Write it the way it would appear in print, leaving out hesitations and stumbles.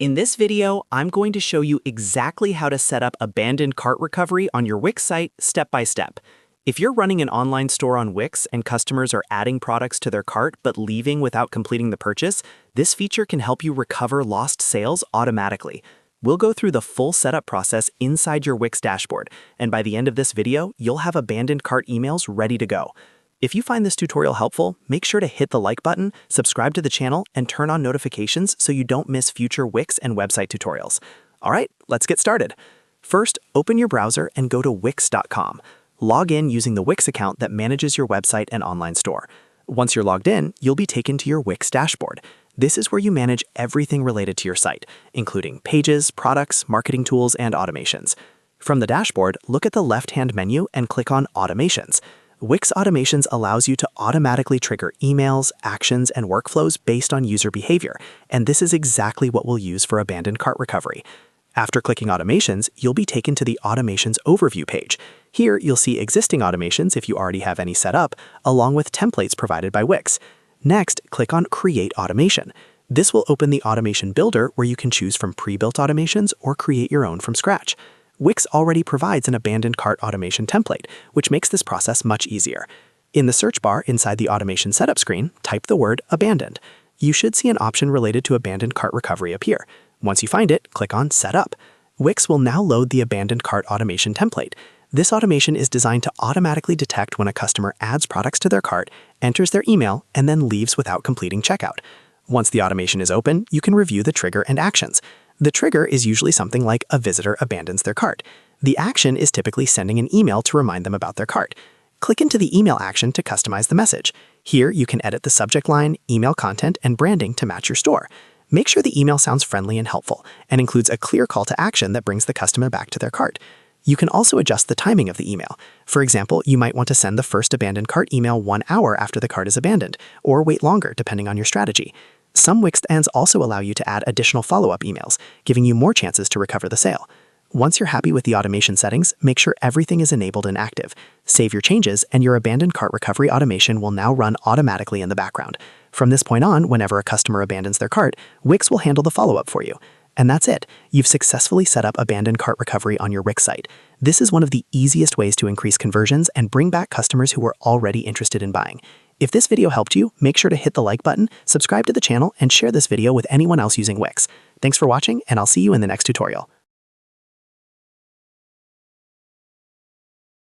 In this video, I'm going to show you exactly how to set up abandoned cart recovery on your Wix site step by step. If you're running an online store on Wix and customers are adding products to their cart but leaving without completing the purchase, this feature can help you recover lost sales automatically. We'll go through the full setup process inside your Wix dashboard, and by the end of this video, you'll have abandoned cart emails ready to go. If you find this tutorial helpful, make sure to hit the like button, subscribe to the channel, and turn on notifications so you don't miss future Wix and website tutorials. All right, let's get started. First, open your browser and go to wix.com. Log in using the Wix account that manages your website and online store. Once you're logged in, you'll be taken to your Wix dashboard. This is where you manage everything related to your site, including pages, products, marketing tools, and automations. From the dashboard, look at the left-hand menu and click on Automations. Wix Automations allows you to automatically trigger emails, actions, and workflows based on user behavior, and this is exactly what we'll use for abandoned cart recovery. After clicking Automations, you'll be taken to the Automations Overview page. Here, you'll see existing automations if you already have any set up, along with templates provided by Wix. Next, click on Create Automation. This will open the Automation Builder where you can choose from pre-built automations or create your own from scratch. Wix already provides an abandoned cart automation template, which makes this process much easier. In the search bar inside the automation setup screen, type the word abandoned. You should see an option related to abandoned cart recovery appear. Once you find it, click on Setup. Wix will now load the abandoned cart automation template. This automation is designed to automatically detect when a customer adds products to their cart, enters their email, and then leaves without completing checkout. Once the automation is open, you can review the trigger and actions. The trigger is usually something like a visitor abandons their cart. The action is typically sending an email to remind them about their cart. Click into the email action to customize the message. Here, you can edit the subject line, email content, and branding to match your store. Make sure the email sounds friendly and helpful, and includes a clear call to action that brings the customer back to their cart. You can also adjust the timing of the email. For example, you might want to send the first abandoned cart email 1 hour after the cart is abandoned, or wait longer depending on your strategy. Some Wix plans also allow you to add additional follow-up emails, giving you more chances to recover the sale. Once you're happy with the automation settings, make sure everything is enabled and active. Save your changes, and your abandoned cart recovery automation will now run automatically in the background. From this point on, whenever a customer abandons their cart, Wix will handle the follow-up for you. And that's it. You've successfully set up abandoned cart recovery on your Wix site. This is one of the easiest ways to increase conversions and bring back customers who were already interested in buying. If this video helped you, make sure to hit the like button, subscribe to the channel, and share this video with anyone else using Wix. Thanks for watching, and I'll see you in the next tutorial.